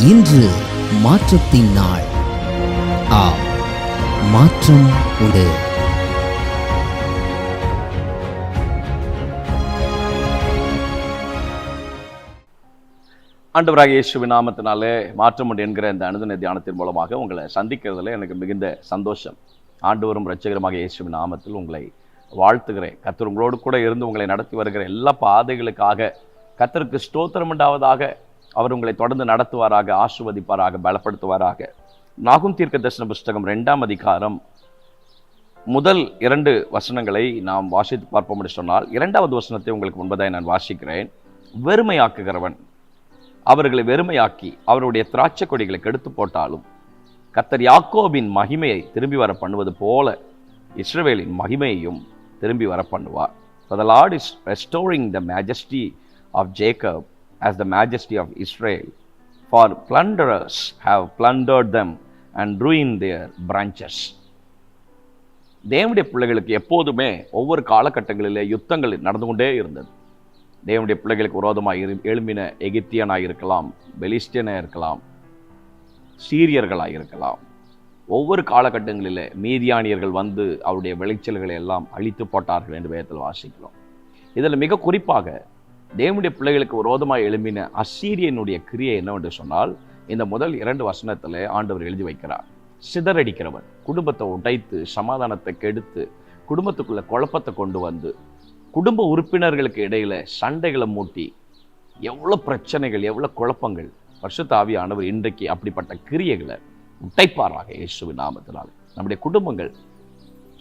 இன்று மாற்றத்தின் நாள். ஆம், மாற்றம் உண்டு. ஆண்டவராகிய இயேசுவின் நாமத்தினாலே மாற்றம் உண்டு என்கிற இந்த அனுதின தியானத்தின் மூலமாக உங்களை சந்திக்கிறதுல எனக்கு மிகுந்த சந்தோஷம். ஆண்டவரும் இரட்சகருமாக இயேசுவின் நாமத்தில் உங்களை வாழ்த்துகிறேன். கர்த்தர் உங்களோடு கூட இருந்து உங்களை நடத்தி வருகிற எல்லா பாதைகளுக்காக கர்த்தருக்கு ஸ்தோத்திரம் உண்டாவதாக. அவர் உங்களை தொடர்ந்து நடத்துவாராக, ஆசீர்வதிப்பாராக, பலப்படுத்துவாராக. நாகும் தீர்க்கதரிசன புஸ்தகம் 2ஆம் அதிகாரம் முதல் 2 வசனங்களை நாம் வாசித்து பார்ப்போம் என்று சொன்னால், 2வது வசனத்தை உங்களுக்கு முன்பதாக நான் வாசிக்கிறேன். வெறுமையாக்குகிறவன் அவர்களை வெறுமையாக்கி அவருடைய திராட்சை கொடிகளை கெடுத்து போட்டாலும் கர்த்தர் யாக்கோபின் மகிமையை திரும்பி வர பண்ணுவது போல இஸ்ரவேலின் மகிமையையும் திரும்பி வர பண்ணுவார். For the Lord is restoring the majesty of Jacob as the majesty of Israel, for plunderers have plundered them and ruined their branches. தேவனுடைய பிள்ளைகளுக்கு எப்போதுமே ஒவ்வொரு காலகட்டங்களிலே யுத்தங்கள் நடந்து கொண்டே இருந்தது. தேவனுடைய பிள்ளைகளுக்கு விரோதமாக எழும்பின எகிப்தியனாக இருக்கலாம், பெலிஸ்டியனாக இருக்கலாம், சீரியர்களாக இருக்கலாம். ஒவ்வொரு காலகட்டங்களிலே மீதியானியர்கள் வந்து அவருடைய விளைச்சல்களை எல்லாம் அழித்து போட்டார்கள் என்று வேதத்தில் வாசிக்கிறோம். இதில் மிக குறிப்பாக தேவனுடைய பிள்ளைகளுக்கு விரோதமாக எழும்பின அசீரியனுடைய கிரியை என்னவென்று சொன்னால், இந்த முதல் 2 வசனத்தில் ஆண்டவர் எழுதி வைக்கிறார். சிதறடிக்கிறவன், குடும்பத்தை உடைத்து சமாதானத்தை கெடுத்து குடும்பத்துக்குள்ள குழப்பத்தை கொண்டு வந்து குடும்ப உறுப்பினர்களுக்கு இடையில சண்டைகளை மூட்டி எவ்வளோ பிரச்சனைகள், எவ்வளோ குழப்பங்கள். பரிசுத்த ஆவியானவர் இன்றைக்கு அப்படிப்பட்ட கிரியைகளை உடைப்பாராக இயேசுவின் நாமத்தினால். நம்முடைய குடும்பங்கள்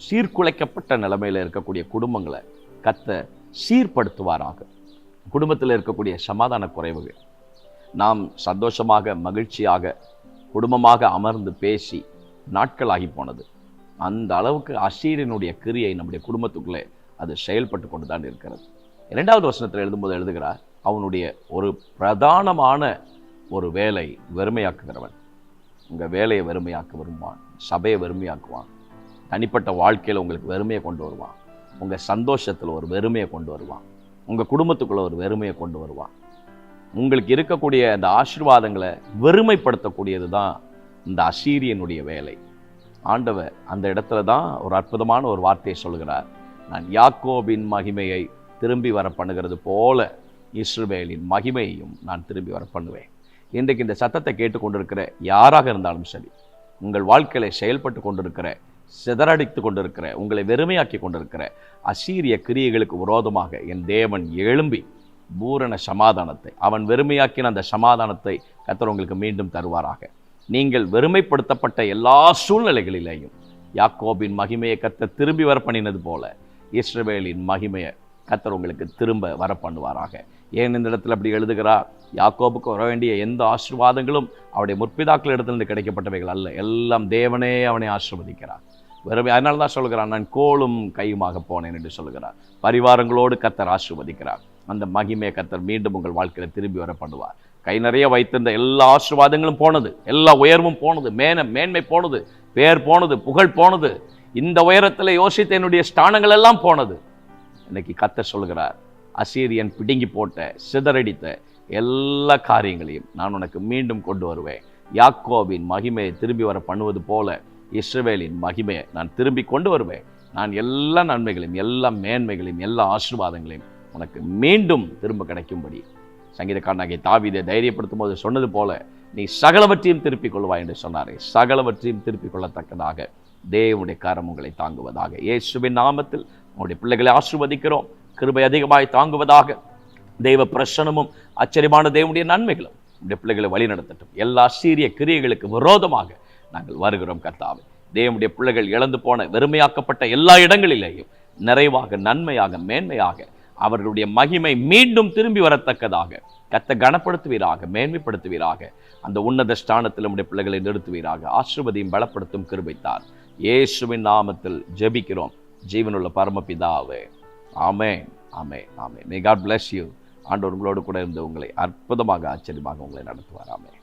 சீர்குலைக்கப்பட்ட நிலைமையில் இருக்கக்கூடிய குடும்பங்களை கர்த்தர் சீர்படுத்துவாராக. குடும்பத்தில் இருக்கக்கூடிய சமாதான குறைவுகள், நாம் சந்தோஷமாக மகிழ்ச்சியாக குடும்பமாக அமர்ந்து பேசி நாட்களாகி போனது, அந்த அளவுக்கு அசீரியனுடைய கிரியை நம்முடைய குடும்பத்துக்குள்ளே அது செயல்பட்டு கொண்டு தான் இருக்கிறது. 2வது வசனத்தில் எழுதும்போது எழுதுகிறார், அவனுடைய ஒரு பிரதானமான ஒரு வேலை வெறுமையாக்குகிறவன். உங்கள் வேலையை வெறுமையாக்க விரும்புவான், சபையை வெறுமையாக்குவான், தனிப்பட்ட வாழ்க்கையில் உங்களுக்கு வெறுமையை கொண்டு வருவான், உங்கள் சந்தோஷத்தில் ஒரு வெறுமையை கொண்டு வருவான், உங்கள் குடும்பத்துக்குள்ள ஒரு வெறுமையை கொண்டு வருவான். உங்களுக்கு இருக்கக்கூடிய அந்த ஆசீர்வாதங்களை வெறுமைப்படுத்தக்கூடியது தான் இந்த அசீரியனுடைய வேலை. ஆண்டவர் அந்த இடத்துல தான் ஒரு அற்புதமான ஒரு வார்த்தையை சொல்கிறார். நான் யாக்கோபின் மகிமையை திரும்பி வர பண்ணுகிறது போல இஸ்ரவேலின் மகிமையையும் நான் திரும்பி வர பண்ணுவேன். இன்றைக்கு இந்த சத்தத்தை கேட்டுக்கொண்டிருக்கிற யாராக இருந்தாலும் சரி, உங்கள் வாழ்க்கையில செயல்பட்டு கொண்டிருக்கிற, சிதறடித்து கொண்டிருக்கிற, உங்களை வெறுமையாக்கி கொண்டிருக்கிற அசீரிய கிரியைகளுக்கு விரோதமாக என் தேவன் எழும்பி பூரண சமாதானத்தை, அவன் வெறுமையாக்கின அந்த சமாதானத்தை கர்த்தர் உங்களுக்கு மீண்டும் தருவாராக. நீங்கள் வெறுமைப்படுத்தப்பட்ட எல்லா சூழ்நிலைகளிலேயும் யாக்கோபின் மகிமையை கர்த்தர் திரும்பி வர பண்ணினது போல இஸ்ரவேலின் மகிமையை கர்த்தர் உங்களுக்கு திரும்ப வர பண்ணுவாராக. ஏன் இந்த இடத்துல அப்படி எழுதுகிறார்? யாக்கோபுக்கு வர வேண்டிய எந்த ஆசீர்வாதங்களும் அவருடைய முற்பிதாக்கள் இடத்திலிருந்து கிடைக்கப்பட்டவைகள் அல்ல, எல்லாம் தேவனே அவனை ஆசீர்வதிக்கிறார். வெறுமை, அதனால தான் சொல்கிறார், நான் கோலும் கையுமாக போனேன் என்று சொல்கிறார். பரிவாரங்களோடு கர்த்தர் ஆசீர்வதிக்கிறார். அந்த மகிமையை கர்த்தர் மீண்டும் உங்கள் வாழ்க்கையில் திரும்பி வர பண்ணுவார். கை நிறைய வைத்திருந்த எல்லா ஆசீர்வாதங்களும் போனது, எல்லா உயர்வும் போனது, மேன்மை போனது, பேர் போனது, புகழ் போனது, இந்த உயரத்தில் யோசித்த என்னுடைய ஸ்தானங்கள் எல்லாம் போனது. இன்னைக்கு கர்த்தர் சொல்கிறார், அசீரியன் பிடுங்கி போட்ட, சிதறடித்த எல்லா காரியங்களையும் நான் உனக்கு மீண்டும் கொண்டு வருவேன். யாக்கோபின் மகிமையை திரும்பி வர பண்ணுவது போல இஸ்ரவேலின் மகிமையை நான் திரும்பி கொண்டு வருவேன். நான் எல்லா நன்மைகளையும், எல்லா மேன்மைகளையும், எல்லா ஆசீர்வாதங்களையும் உனக்கு மீண்டும் திரும்ப கிடைக்கும்படி சங்கீதக்காரனாகிய தாவீதை தைரியப்படுத்தும் போது சொன்னது போல, நீ சகலவற்றையும் திருப்பிக் கொள்வாய் என்று சொன்னாரே, சகலவற்றையும் திருப்பிக் கொள்ளத்தக்கதாக தேவனுடைய கரம் உங்களை தாங்குவதாக. இயேசுவின் நாமத்தில் உங்களுடைய பிள்ளைகளை ஆசீர்வதிக்கிறோம். கிருபை அதிகமாய் தாங்குவதாக. தெய்வ பிரசன்னமும் ஆச்சரியமான தேவனுடைய நன்மைகளும் உங்களுடைய பிள்ளைகளை வழிநடத்தட்டும். எல்லா சீரிய கிரியைகளுக்கு விரோதமாக நாங்கள் வருகிறோம் கர்த்தாவே. தேவனுடைய பிள்ளைகள் இழந்து போன, வெறுமையாக்கப்பட்ட எல்லா இடங்களிலேயும் நிறைவாக, நன்மையாக, மேன்மையாக அவர்களுடைய மகிமை மீண்டும் திரும்பி வரத்தக்கதாக கர்த்தர் கனப்படுத்துவீராக, மேன்மைப்படுத்துவீராக. அந்த உன்னத ஸ்தானத்தில் நம்முடைய பிள்ளைகளை நிறுத்துவீராக. ஆசீர்வதியும் பலப்படுத்தும் கிருபைத்தார். இயேசுவின் நாமத்தில் ஜெபிக்கிறோம் ஜீவனுள்ள பரமபிதாவே. ஆமென், ஆமென், ஆமென். May God bless you. ஆண்டவர் உங்களோடு கூட இருந்து உங்களை அற்புதமாக, ஆச்சரியமாக உங்களை நடத்துவார். ஆமென்.